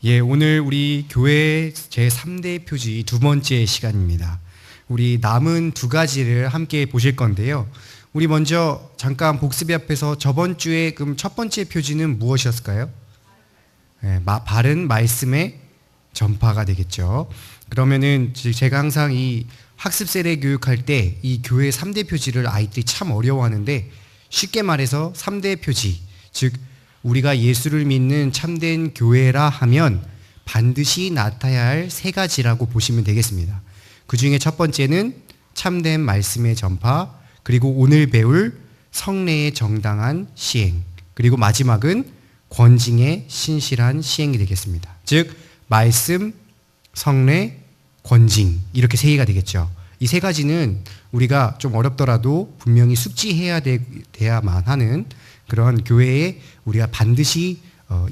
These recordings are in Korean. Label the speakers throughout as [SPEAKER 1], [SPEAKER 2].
[SPEAKER 1] 예, 오늘 우리 교회 제3대 표지 두 번째 시간입니다. 우리 남은 두 가지를 함께 보실 건데요. 우리 먼저 잠깐 복습이 앞에서 저번 주에 그럼 첫 번째 표지는 무엇이었을까요? 예, 바른 말씀의 전파가 되겠죠. 그러면은 제가 항상 이 학습 세례 교육할 때 이 교회 3대 표지를 아이들이 참 어려워하는데, 쉽게 말해서 3대 표지, 즉 우리가 예수를 믿는 참된 교회라 하면 반드시 나타나야 할 세 가지라고 보시면 되겠습니다. 그 중에 첫 번째는 참된 말씀의 전파, 그리고 오늘 배울 성례의 정당한 시행, 그리고 마지막은 권징의 신실한 시행이 되겠습니다. 즉 말씀, 성례, 권징, 이렇게 세 개가 되겠죠. 이 세 가지는 우리가 좀 어렵더라도 분명히 숙지해야 돼야만 하는 그런 교회에 우리가 반드시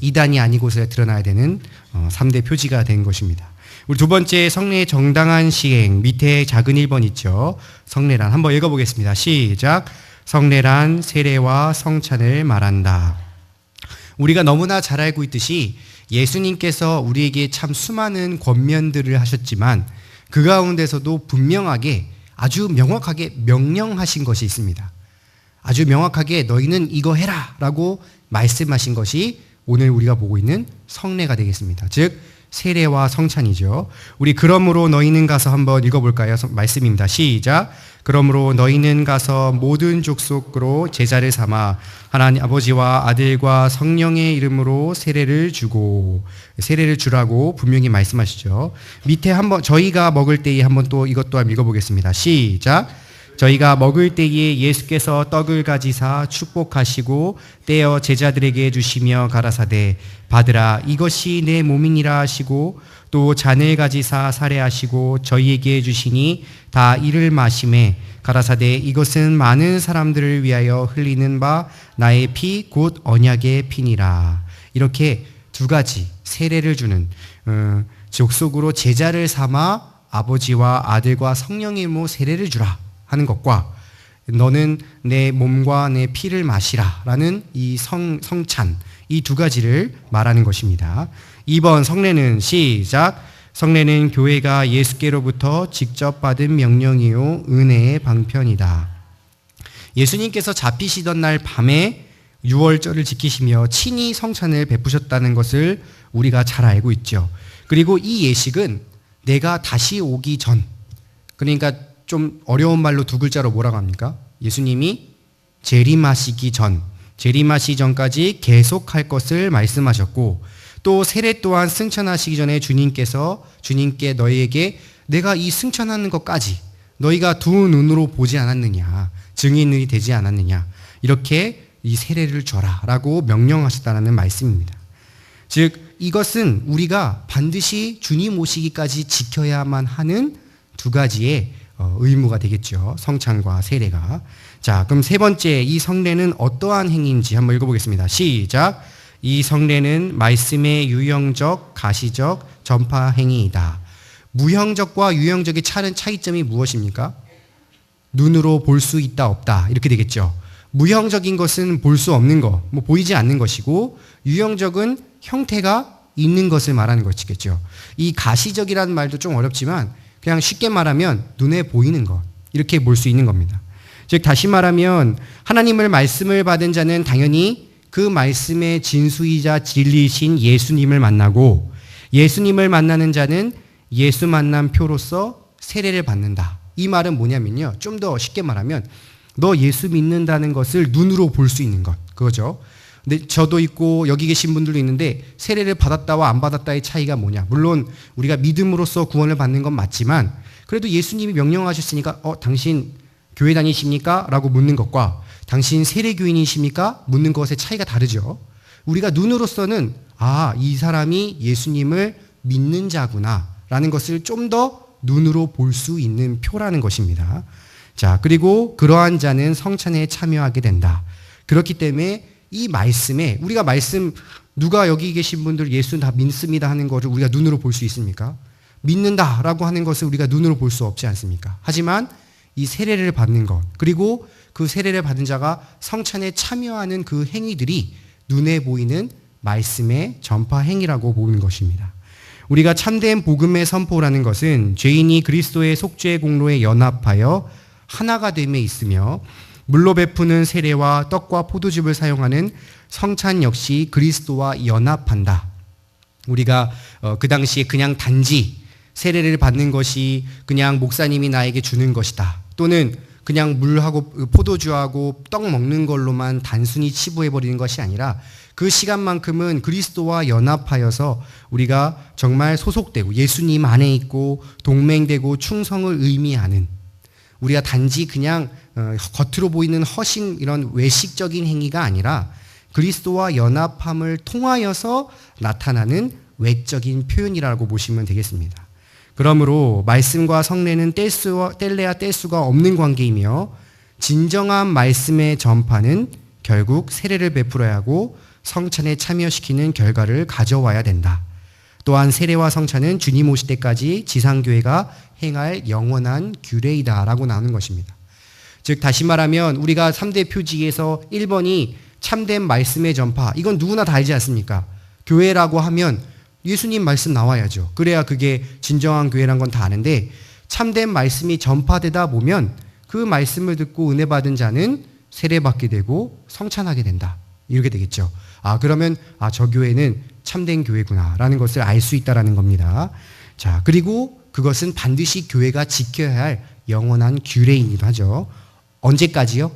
[SPEAKER 1] 이단이 아니고서야 드러나야 되는 3대 표지가 된 것입니다. 우리 두 번째, 성례의 정당한 시행, 밑에 작은 1번 있죠. 성례란 한번 읽어보겠습니다. 시작. 성례란 세례와 성찬을 말한다. 우리가 너무나 잘 알고 있듯이 예수님께서 우리에게 참 수많은 권면들을 하셨지만 그 가운데서도 분명하게 아주 명확하게 명령하신 것이 있습니다. 아주 명확하게 너희는 이거 해라 라고 말씀하신 것이 오늘 우리가 보고 있는 성례가 되겠습니다. 즉 세례와 성찬이죠. 우리 그러므로 너희는 가서 한번 읽어볼까요? 말씀입니다. 시작. 그러므로 너희는 가서 모든 족속으로 제자를 삼아 하나님 아버지와 아들과 성령의 이름으로 세례를 주라고 분명히 말씀하시죠. 밑에 한번 저희가 먹을 때에 한번 또 이것 또한 읽어보겠습니다. 시작. 저희가 먹을 때에 예수께서 떡을 가지사 축복하시고 떼어 제자들에게 주시며 가라사대 받으라 이것이 내 몸이니라 하시고 또 잔을 가지사 사례하시고 저희에게 주시니 다 이를 마시매 가라사대 이것은 많은 사람들을 위하여 흘리는 바 나의 피 곧 언약의 피니라. 이렇게 두 가지 세례를 주는 족속으로 제자를 삼아 아버지와 아들과 성령의 이름으로 세례를 주라 하는 것과 너는 내 몸과 내 피를 마시라 라는 이 성찬, 이 두 가지를 말하는 것입니다. 2번 성례는 시작. 성례는 교회가 예수께로부터 직접 받은 명령이요 은혜의 방편이다. 예수님께서 잡히시던 날 밤에 유월절을 지키시며 친히 성찬을 베푸셨다는 것을 우리가 잘 알고 있죠. 그리고 이 예식은 내가 다시 오기 전, 그러니까 좀 어려운 말로 두 글자로 뭐라고 합니까? 예수님이 재림하시기 전까지 계속할 것을 말씀하셨고, 또 세례 또한 승천하시기 전에 주님께 너희에게 내가 이 승천하는 것까지 너희가 두 눈으로 보지 않았느냐, 증인이 되지 않았느냐, 이렇게 이 세례를 줘라 라고 명령하셨다는 말씀입니다. 즉 이것은 우리가 반드시 주님 오시기까지 지켜야만 하는 두 가지의 의무가 되겠죠. 성찬과 세례가. 자, 그럼 세 번째, 이 성례는 어떠한 행위인지 한번 읽어보겠습니다. 시작. 이 성례는 말씀의 유형적, 가시적 전파 행위이다. 무형적과 유형적의 차이점이 무엇입니까? 눈으로 볼 수 있다 없다 이렇게 되겠죠. 무형적인 것은 볼 수 없는 것, 보이지 않는 것이고, 유형적은 형태가 있는 것을 말하는 것이겠죠. 이 가시적이라는 말도 좀 어렵지만 그냥 쉽게 말하면 눈에 보이는 것, 이렇게 볼 수 있는 겁니다. 즉 다시 말하면 하나님의 말씀을 받은 자는 당연히 그 말씀의 진수이자 진리이신 예수님을 만나고, 예수님을 만나는 자는 예수 만난 표로서 세례를 받는다. 이 말은 뭐냐면요, 좀 더 쉽게 말하면 너 예수 믿는다는 것을 눈으로 볼 수 있는 것, 그거죠. 근데 저도 있고 여기 계신 분들도 있는데 세례를 받았다와 안 받았다의 차이가 뭐냐. 물론 우리가 믿음으로써 구원을 받는 건 맞지만 그래도 예수님이 명령하셨으니까 당신 교회 다니십니까? 라고 묻는 것과 당신 세례교인이십니까? 묻는 것의 차이가 다르죠. 우리가 눈으로서는 이 사람이 예수님을 믿는 자구나 라는 것을 좀 더 눈으로 볼 수 있는 표라는 것입니다. 자, 그리고 그러한 자는 성찬에 참여하게 된다. 그렇기 때문에 이 말씀에 우리가 누가 여기 계신 분들 예수 다 믿습니다 하는 것을 우리가 눈으로 볼 수 있습니까? 믿는다라고 하는 것을 우리가 눈으로 볼 수 없지 않습니까? 하지만 이 세례를 받는 것, 그리고 그 세례를 받은 자가 성찬에 참여하는 그 행위들이 눈에 보이는 말씀의 전파 행위라고 보는 것입니다. 우리가 참된 복음의 선포라는 것은 죄인이 그리스도의 속죄 공로에 연합하여 하나가 됨에 있으며 물로 베푸는 세례와 떡과 포도즙을 사용하는 성찬 역시 그리스도와 연합한다. 우리가 그 당시에 그냥 단지 세례를 받는 것이 그냥 목사님이 나에게 주는 것이다. 또는 그냥 물하고 포도주하고 떡 먹는 걸로만 단순히 치부해버리는 것이 아니라 그 시간만큼은 그리스도와 연합하여서 우리가 정말 소속되고 예수님 안에 있고 동맹되고 충성을 의미하는, 우리가 단지 그냥 겉으로 보이는 허신 이런 외식적인 행위가 아니라 그리스도와 연합함을 통하여서 나타나는 외적인 표현이라고 보시면 되겠습니다. 그러므로 말씀과 성례는 뗄래야 뗄 수가 없는 관계이며 진정한 말씀의 전파는 결국 세례를 베풀어야 하고 성찬에 참여시키는 결과를 가져와야 된다. 또한 세례와 성찬은 주님 오실 때까지 지상교회가 행할 영원한 규례이다라고 나오는 것입니다. 즉 다시 말하면 우리가 3대 표지에서 1번이 참된 말씀의 전파, 이건 누구나 다 알지 않습니까? 교회라고 하면 예수님 말씀 나와야죠. 그래야 그게 진정한 교회란 건 다 아는데, 참된 말씀이 전파되다 보면 그 말씀을 듣고 은혜 받은 자는 세례받게 되고 성찬하게 된다. 이렇게 되겠죠. 그러면 저 교회는 참된 교회구나라는 것을 알 수 있다라는 겁니다. 자, 그리고 그것은 반드시 교회가 지켜야 할 영원한 규례이기도 하죠. 언제까지요?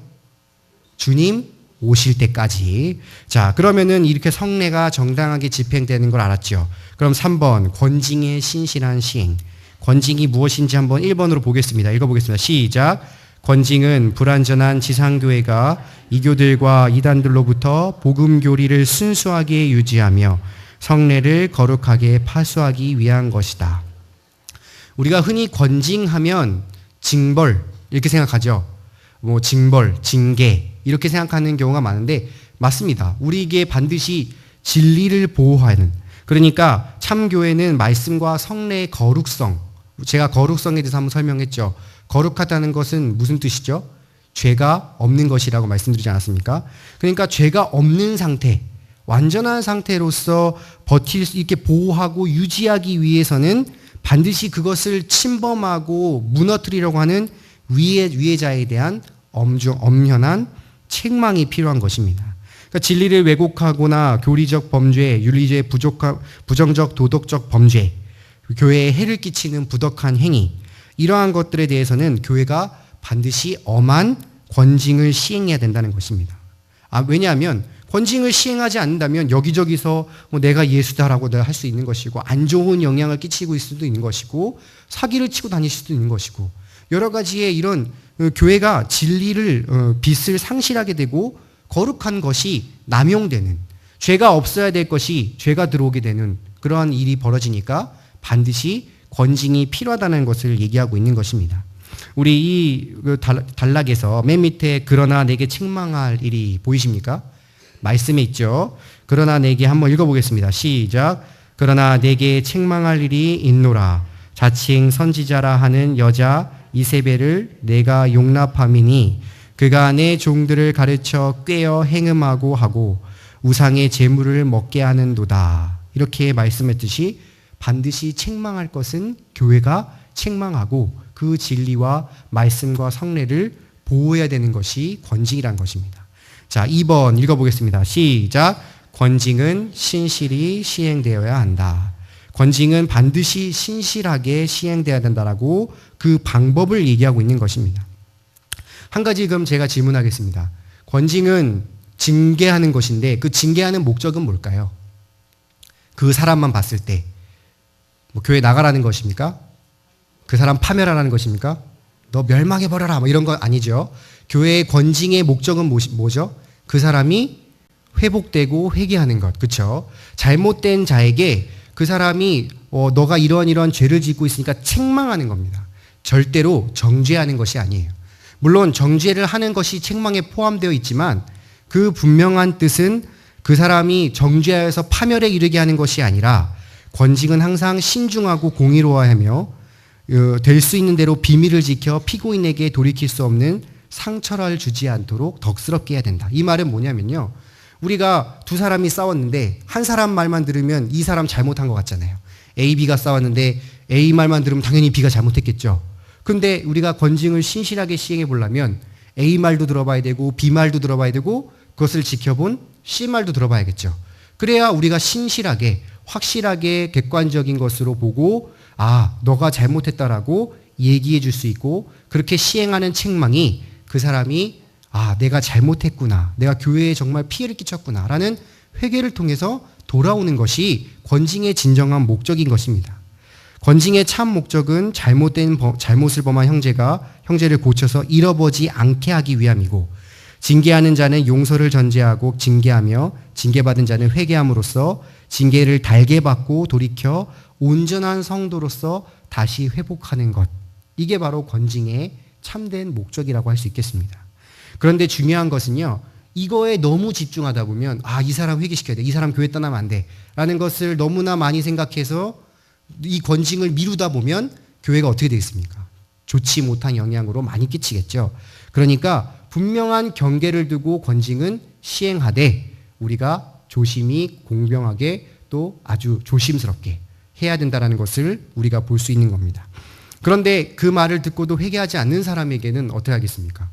[SPEAKER 1] 주님 오실 때까지. 자, 그러면은 이렇게 성례가 정당하게 집행되는 걸 알았죠. 그럼 3번, 권징의 신실한 시행. 권징이 무엇인지 한번 1번으로 보겠습니다. 읽어보겠습니다. 시작. 권징은 불완전한 지상교회가 이교들과 이단들로부터 복음 교리를 순수하게 유지하며 성례를 거룩하게 파수하기 위한 것이다. 우리가 흔히 권징하면 징벌 이렇게 생각하죠. 징벌, 징계 이렇게 생각하는 경우가 많은데 맞습니다. 우리에게 반드시 진리를 보호하는, 그러니까 참교회는 말씀과 성례의 거룩성, 제가 거룩성에 대해서 한번 설명했죠. 거룩하다는 것은 무슨 뜻이죠? 죄가 없는 것이라고 말씀드리지 않았습니까? 그러니까 죄가 없는 상태, 완전한 상태로서 버틸 수 있게 보호하고 유지하기 위해서는 반드시 그것을 침범하고 무너뜨리려고 하는 위해자에 대한 엄연한 책망이 필요한 것입니다. 그러니까 진리를 왜곡하거나 교리적 범죄, 윤리적 부정적 도덕적 범죄, 교회에 해를 끼치는 부덕한 행위, 이러한 것들에 대해서는 교회가 반드시 엄한 권징을 시행해야 된다는 것입니다. 왜냐하면 권징을 시행하지 않는다면 여기저기서 내가 예수다라고 할 수 있는 것이고, 안 좋은 영향을 끼치고 있을 수도 있는 것이고, 사기를 치고 다닐 수도 있는 것이고, 여러 가지의 이런 교회가 진리를 빛을 상실하게 되고 거룩한 것이 남용되는, 죄가 없어야 될 것이 죄가 들어오게 되는 그러한 일이 벌어지니까 반드시 권징이 필요하다는 것을 얘기하고 있는 것입니다. 우리 이 단락에서 맨 밑에 그러나 내게 책망할 일이 보이십니까? 말씀에 있죠. 그러나 내게 한번 읽어보겠습니다. 시작. 그러나 내게 책망할 일이 있노라. 자칭 선지자라 하는 여자 이세벨을 내가 용납함이니 그가 내 종들을 가르쳐 꾀어 행음하고 하고 우상의 제물을 먹게 하는도다. 이렇게 말씀했듯이 반드시 책망할 것은 교회가 책망하고 그 진리와 말씀과 성례를 보호해야 되는 것이 권징이라는 것입니다. 자, 2번 읽어보겠습니다. 시작. 권징은 신실히 시행되어야 한다. 권징은 반드시 신실하게 시행되어야 된다라고 그 방법을 얘기하고 있는 것입니다. 한 가지 그럼 제가 질문하겠습니다. 권징은 징계하는 것인데 그 징계하는 목적은 뭘까요? 그 사람만 봤을 때 교회 나가라는 것입니까? 그 사람 파멸하라는 것입니까? 너 멸망해버려라 이런 건 아니죠. 교회의 권징의 목적은 뭐죠? 그 사람이 회복되고 회개하는 것. 그렇죠? 잘못된 자에게 그 사람이 너가 이런 죄를 짓고 있으니까 책망하는 겁니다. 절대로 정죄하는 것이 아니에요. 물론 정죄를 하는 것이 책망에 포함되어 있지만 그 분명한 뜻은 그 사람이 정죄하여서 파멸에 이르게 하는 것이 아니라 권징은 항상 신중하고 공의로워하며 될 수 있는 대로 비밀을 지켜 피고인에게 돌이킬 수 없는 상처를 주지 않도록 덕스럽게 해야 된다. 이 말은 뭐냐면요. 우리가 두 사람이 싸웠는데 한 사람 말만 들으면 이 사람 잘못한 것 같잖아요. A, B가 싸웠는데 A 말만 들으면 당연히 B가 잘못했겠죠. 근데 우리가 권징을 신실하게 시행해 보려면 A 말도 들어봐야 되고 B 말도 들어봐야 되고 그것을 지켜본 C 말도 들어봐야겠죠. 그래야 우리가 신실하게 확실하게 객관적인 것으로 보고 너가 잘못했다라고 얘기해 줄 수 있고 그렇게 시행하는 책망이 그 사람이 내가 잘못했구나. 내가 교회에 정말 피해를 끼쳤구나. 라는 회개를 통해서 돌아오는 것이 권징의 진정한 목적인 것입니다. 권징의 참 목적은 잘못을 범한 형제를 고쳐서 잃어버지 않게 하기 위함이고 징계하는 자는 용서를 전제하고 징계하며 징계받은 자는 회개함으로써 징계를 달게 받고 돌이켜 온전한 성도로서 다시 회복하는 것. 이게 바로 권징의 참된 목적이라고 할 수 있겠습니다. 그런데 중요한 것은요. 이거에 너무 집중하다 보면 이 사람 회개시켜야 돼. 이 사람 교회 떠나면 안 돼. 라는 것을 너무나 많이 생각해서 이 권징을 미루다 보면 교회가 어떻게 되겠습니까? 좋지 못한 영향으로 많이 끼치겠죠. 그러니까 분명한 경계를 두고 권징은 시행하되 우리가 조심히 공평하게 또 아주 조심스럽게 해야 된다는 것을 우리가 볼 수 있는 겁니다. 그런데 그 말을 듣고도 회개하지 않는 사람에게는 어떻게 하겠습니까?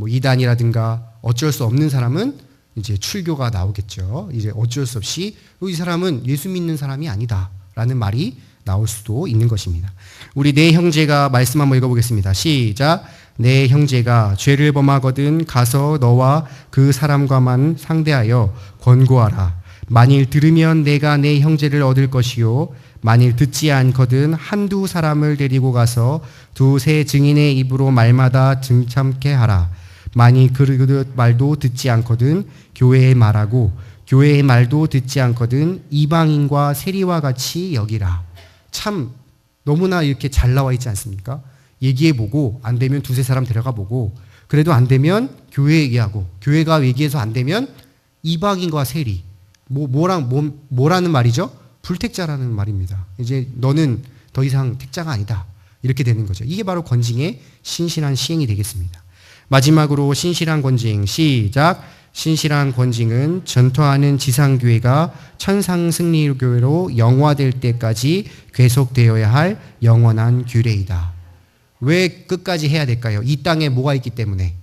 [SPEAKER 1] 이단이라든가 어쩔 수 없는 사람은 이제 출교가 나오겠죠. 이제 어쩔 수 없이 이 사람은 예수 믿는 사람이 아니다. 라는 말이 나올 수도 있는 것입니다. 우리 네 형제가 말씀 한번 읽어보겠습니다. 시작. 내 형제가 죄를 범하거든 가서 너와 그 사람과만 상대하여 권고하라. 만일 들으면 내가 내 형제를 얻을 것이요 만일 듣지 않거든 한두 사람을 데리고 가서 두세 증인의 입으로 말마다 증참케 하라. 만일 그 말도 듣지 않거든 교회의 말하고 교회의 말도 듣지 않거든 이방인과 세리와 같이 여기라. 참 너무나 이렇게 잘 나와 있지 않습니까? 얘기해보고 안 되면 두세 사람 데려가보고 그래도 안 되면 교회 얘기하고 교회가 얘기해서 안 되면 이방인과 세리 뭐라는 말이죠? 불택자라는 말입니다. 이제 너는 더 이상 택자가 아니다. 이렇게 되는 거죠. 이게 바로 권징의 신실한 시행이 되겠습니다. 마지막으로 신실한 권징 시작. 신실한 권징은 전투하는 지상교회가 천상승리교회로 영화될 때까지 계속되어야 할 영원한 규례이다. 왜 끝까지 해야 될까요? 이 땅에 뭐가 있기 때문에?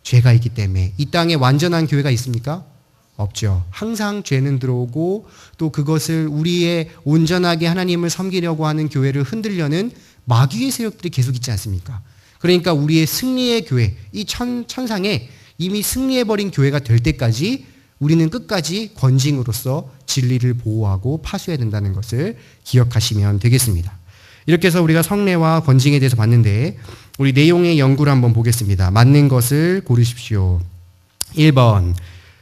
[SPEAKER 1] 죄가 있기 때문에. 이 땅에 완전한 교회가 있습니까? 없죠. 항상 죄는 들어오고 또 그것을 우리의 온전하게 하나님을 섬기려고 하는 교회를 흔들려는 마귀의 세력들이 계속 있지 않습니까? 그러니까 우리의 승리의 교회, 이 천상에 이미 승리해버린 교회가 될 때까지 우리는 끝까지 권징으로서 진리를 보호하고 파수해야 된다는 것을 기억하시면 되겠습니다. 이렇게 해서 우리가 성례와 권징에 대해서 봤는데 우리 내용의 연구를 한번 보겠습니다. 맞는 것을 고르십시오. 1번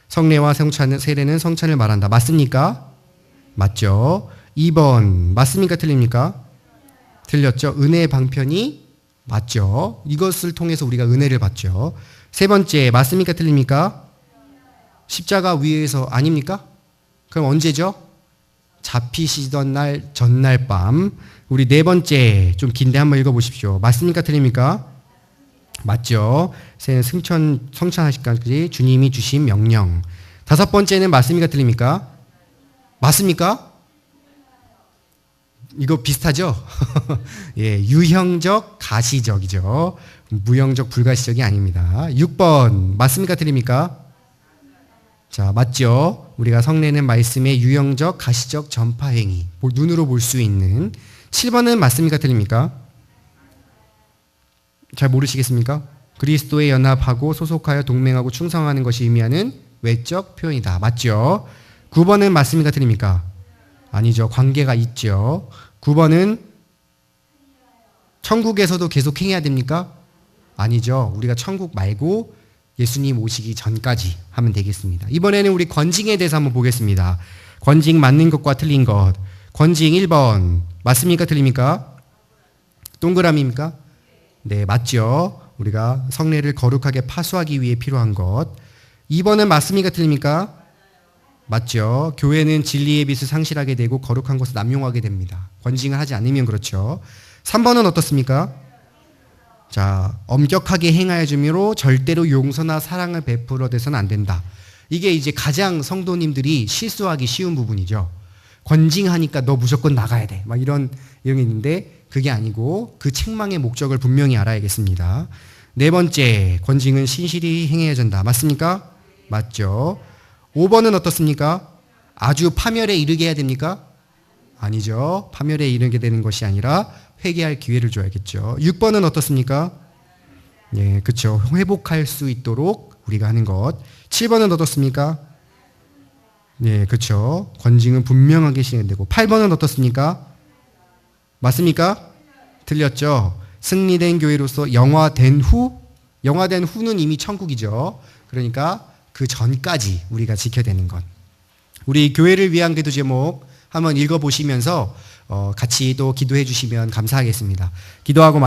[SPEAKER 1] 성례와 세례는 성찬을 말한다. 맞습니까? 맞죠. 2번 맞습니까? 틀립니까? 틀렸죠. 은혜의 방편이 맞죠. 이것을 통해서 우리가 은혜를 받죠. 세 번째 맞습니까? 틀립니까? 십자가 위에서 아닙니까? 그럼 언제죠? 잡히시던 날 전날 밤. 우리 네 번째 좀 긴데 한번 읽어보십시오. 맞습니까? 틀립니까? 맞죠. 성찬하시기까지 주님이 주신 명령. 다섯 번째는 맞습니까? 틀립니까? 맞습니까? 이거 비슷하죠? 예, 유형적, 가시적이죠. 무형적, 불가시적이 아닙니다. 6번 맞습니까? 틀립니까? 자, 맞죠? 우리가 성례는 말씀의 유형적, 가시적 전파 행위. 눈으로 볼 수 있는. 7번은 맞습니까? 틀립니까? 잘 모르시겠습니까? 그리스도에 연합하고 소속하여 동맹하고 충성하는 것이 의미하는 외적 표현이다. 맞죠? 9번은 맞습니까? 틀립니까? 아니죠. 관계가 있죠. 9번은 천국에서도 계속 행해야 됩니까? 아니죠. 우리가 천국 말고 예수님 오시기 전까지 하면 되겠습니다. 이번에는 우리 권징에 대해서 한번 보겠습니다. 권징 맞는 것과 틀린 것. 권징 1번 맞습니까? 틀립니까? 동그라미입니까? 네, 맞죠. 우리가 성례를 거룩하게 파수하기 위해 필요한 것. 2번은 맞습니까? 틀립니까? 맞죠. 교회는 진리의 빛을 상실하게 되고 거룩한 것을 남용하게 됩니다. 권징을 하지 않으면 그렇죠. 3번은 어떻습니까? 자, 엄격하게 행하여 주므로 절대로 용서나 사랑을 베풀어 대서는 안 된다. 이게 이제 가장 성도님들이 실수하기 쉬운 부분이죠. 권징하니까 너 무조건 나가야 돼. 막 이런 내용이 있는데 그게 아니고 그 책망의 목적을 분명히 알아야겠습니다. 네 번째, 권징은 신실히 행해야 된다. 맞습니까? 맞죠. 5번은 어떻습니까? 아주 파멸에 이르게 해야 됩니까? 아니죠. 파멸에 이르게 되는 것이 아니라 회개할 기회를 줘야겠죠. 6번은 어떻습니까? 예, 그렇죠. 회복할 수 있도록 우리가 하는 것. 7번은 어떻습니까? 네, 그렇죠. 권징은 분명하게 시행되고. 8번은 어떻습니까? 맞습니까? 틀렸죠. 승리된 교회로서 영화된 후는 이미 천국이죠. 그러니까 그 전까지 우리가 지켜야 되는 것. 우리 교회를 위한 기도 제목 한번 읽어보시면서 같이 또 기도해 주시면 감사하겠습니다. 기도하고